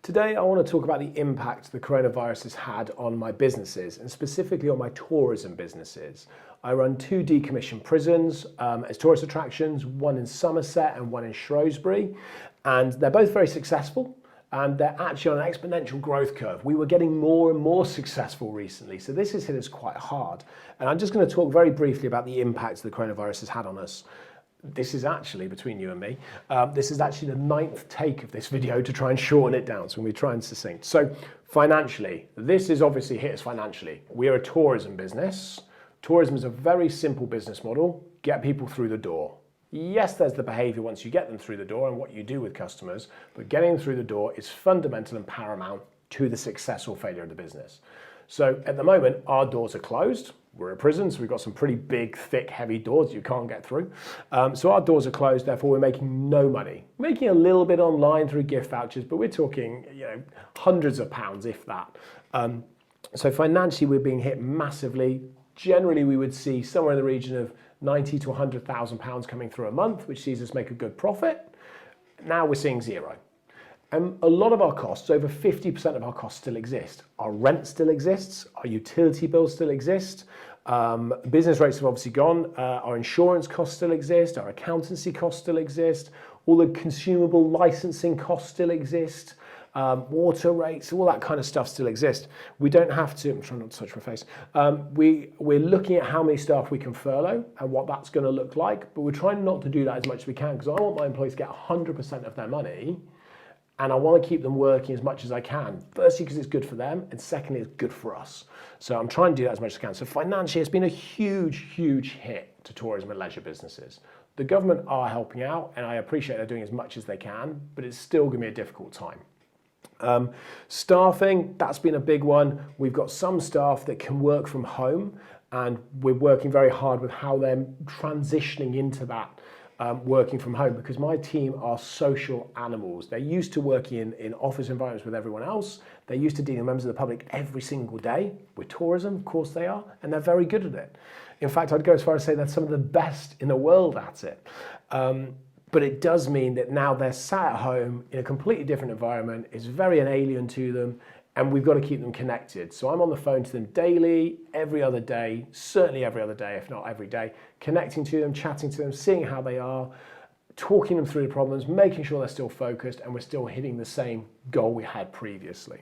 Today I want to talk about the impact the coronavirus has had on my businesses and specifically on my tourism businesses. I run two decommissioned prisons as tourist attractions, one in Somerset and one in Shrewsbury, and they're both very successful and they're actually on an exponential growth curve. We were getting more and more successful recently, so this has hit us quite hard. And I'm just going to talk very briefly about the impact the coronavirus has had on us. This is actually, between you and me, this is actually the 9th take of this video to try and shorten it down, so we try and succinct. So financially, this is obviously hit us financially. We are a tourism business. Tourism is a very simple business model. Get people through the door. Yes, there's the behavior once you get them through the door and what you do with customers, but getting them through the door is fundamental and paramount to the success or failure of the business. So at the moment, our doors are closed. We're a prison, so we've got some pretty big, thick, heavy doors you can't get through. So our doors are closed, therefore we're making no money. We're making a little bit online through gift vouchers, but we're talking hundreds of pounds, if that. So financially, we're being hit massively. Generally, we would see somewhere in the region of 90 to 100,000 pounds coming through a month, which sees us make a good profit. Now we're seeing zero. And a lot of our costs, over 50% of our costs still exist. Our rent still exists, our utility bills still exist, business rates have obviously gone, our insurance costs still exist, our accountancy costs still exist, all the consumable licensing costs still exist, water rates, all that kind of stuff still exists. We don't have to, I'm trying not to touch my face, we're looking at how many staff we can furlough and what that's going to look like, but we're trying not to do that as much as we can because I want my employees to get 100% of their money. And I want to keep them working as much as I can. Firstly, because it's good for them, and secondly, it's good for us. So I'm trying to do that as much as I can. So financially, it's been a huge, huge hit to tourism and leisure businesses. The government are helping out, and I appreciate they're doing as much as they can, but it's still going to be a difficult time. Staffing, that's been a big one. We've got some staff that can work from home, and we're working very hard with how they're transitioning into that. Working from home because my team are social animals. They're used to working in office environments with everyone else. They're used to dealing with members of the public every single day. With tourism, of course they are, and they're very good at it. In fact, I'd go as far as to say they're some of the best in the world at it. But it does mean that now they're sat at home in a completely different environment. It's very alien to them. And we've got to keep them connected. So I'm on the phone to them daily, every other day, certainly every other day, if not every day, connecting to them, chatting to them, seeing how they are, talking them through the problems, making sure they're still focused and we're still hitting the same goal we had previously.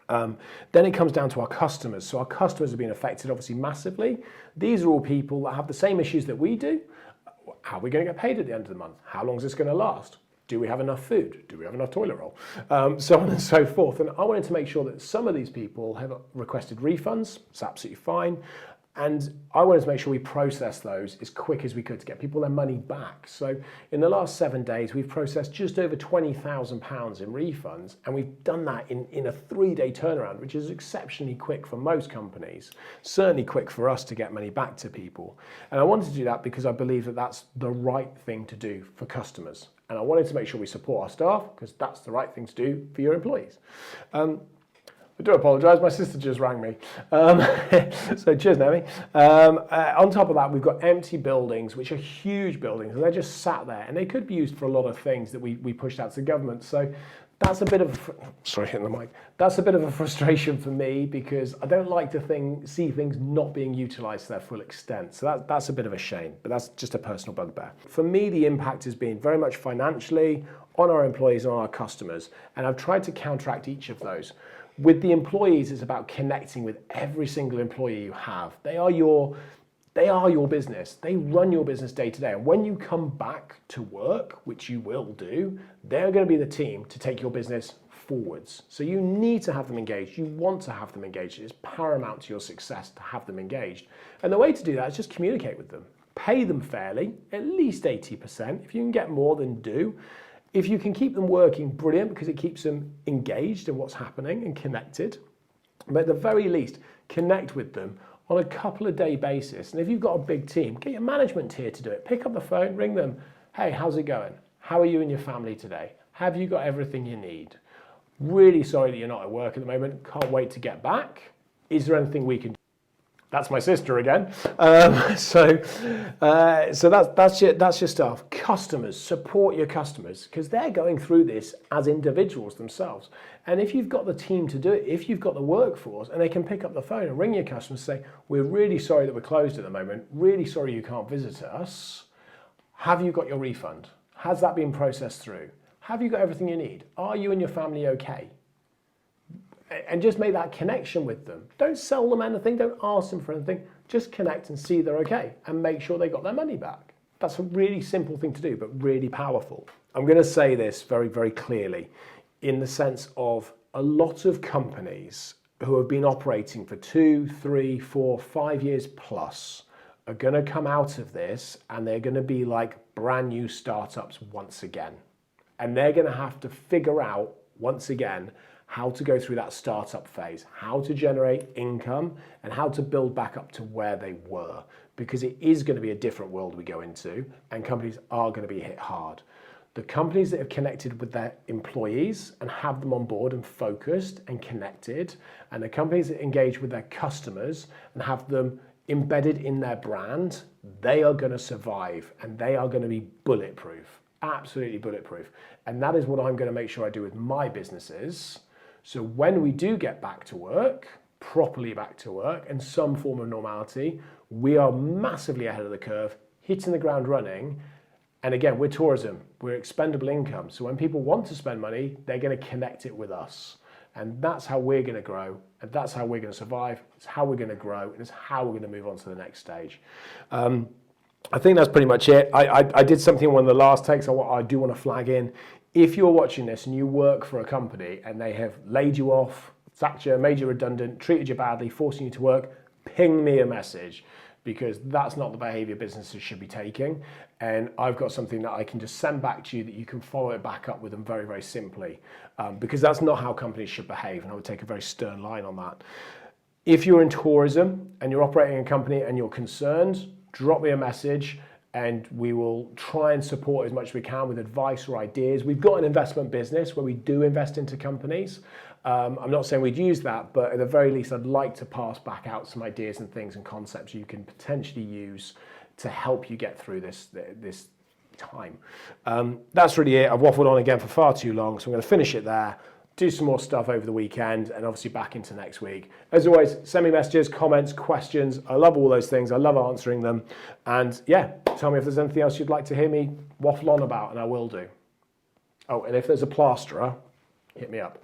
Then it comes down to our customers. So our customers have been affected obviously massively. These are all people that have the same issues that we do. How are we going to get paid at the end of the month? How long is this going to last? Do we have enough food? Do we have enough toilet roll? So on and so forth. And I wanted to make sure that some of these people have requested refunds. It's absolutely fine. And I wanted to make sure we process those as quick as we could to get people their money back. So in the last 7 days, we've processed just over £20,000 in refunds. And we've done that in a 3-day turnaround, which is exceptionally quick for most companies. Certainly quick for us to get money back to people. And I wanted to do that because I believe that that's the right thing to do for customers. And I wanted to make sure we support our staff because that's the right thing to do for your employees. I do apologise, my sister just rang me. So cheers, Naomi. On top of that, we've got empty buildings, which are huge buildings, and they're just sat there, and they could be used for a lot of things that we pushed out to the government. So that's a bit of, sorry, hitting the mic. That's a bit of a frustration for me because I don't like to see things not being utilised to their full extent. So that's a bit of a shame, but that's just a personal bugbear. For me, the impact has been very much financially on our employees and on our customers, and I've tried to counteract each of those. With the employees, it's about connecting with every single employee you have. They are your business. They run your business day to day. And when you come back to work, which you will do, they're going to be the team to take your business forwards. So you need to have them engaged. You want to have them engaged. It's paramount to your success to have them engaged. And the way to do that is just communicate with them. Pay them fairly, at least 80%. If you can get more, then do. If you can keep them working, brilliant, because it keeps them engaged in what's happening and connected. But at the very least, connect with them on a couple of day basis. And if you've got a big team, get your management tier to do it. Pick up the phone, ring them. Hey, how's it going? How are you and your family today? Have you got everything you need? Really sorry that you're not at work at the moment. Can't wait to get back. Is there anything we can do? That's my sister again. So that's your stuff. Customers, support your customers because they're going through this as individuals themselves. And if you've got the team to do it, if you've got the workforce, and they can pick up the phone and ring your customers and say, we're really sorry that we're closed at the moment, really sorry you can't visit us. Have you got your refund? Has that been processed through? Have you got everything you need? Are you and your family okay? And just make that connection with them. Don't sell them anything, don't ask them for anything, just connect and see they're okay and make sure they got their money back. That's a really simple thing to do, but really powerful. I'm going to say this very, very clearly in the sense of a lot of companies who have been operating for 2, 3, 4, 5 years plus are going to come out of this and they're going to be like brand new startups once again. And they're going to have to figure out once again how to go through that startup phase, how to generate income and how to build back up to where they were, because it is going to be a different world we go into and companies are going to be hit hard. The companies that have connected with their employees and have them on board and focused and connected, and the companies that engage with their customers and have them embedded in their brand, they are going to survive and they are going to be bulletproof, absolutely bulletproof. And that is what I'm going to make sure I do with my businesses. So when we do get back to work, properly back to work, and some form of normality, we are massively ahead of the curve, hitting the ground running. And again, we're tourism, we're expendable income. So when people want to spend money, they're going to connect it with us. And that's how we're going to grow, and that's how we're going to survive. It's how we're going to grow, and it's how we're going to move on to the next stage. I think that's pretty much it. I did something in one of the last takes I do want to flag in. If you're watching this and you work for a company and they have laid you off, sacked you, made you redundant, treated you badly, forcing you to work, ping me a message, because that's not the behavior businesses should be taking. And I've got something that I can just send back to you that you can follow it back up with them very, very simply, because that's not how companies should behave. And I would take a very stern line on that. If you're in tourism and you're operating a company and you're concerned, drop me a message and we will try and support as much as we can with advice or ideas. We've got an investment business where we do invest into companies. I'm not saying we'd use that, but at the very least, I'd like to pass back out some ideas and things and concepts you can potentially use to help you get through this time. That's really it. I've waffled on again for far too long, so I'm going to finish it there. Do some more stuff over the weekend and obviously back into next week. As always, send me messages, comments, questions. I love all those things. I love answering them. And yeah, tell me if there's anything else you'd like to hear me waffle on about, and I will do. Oh, and if there's a plasterer, hit me up.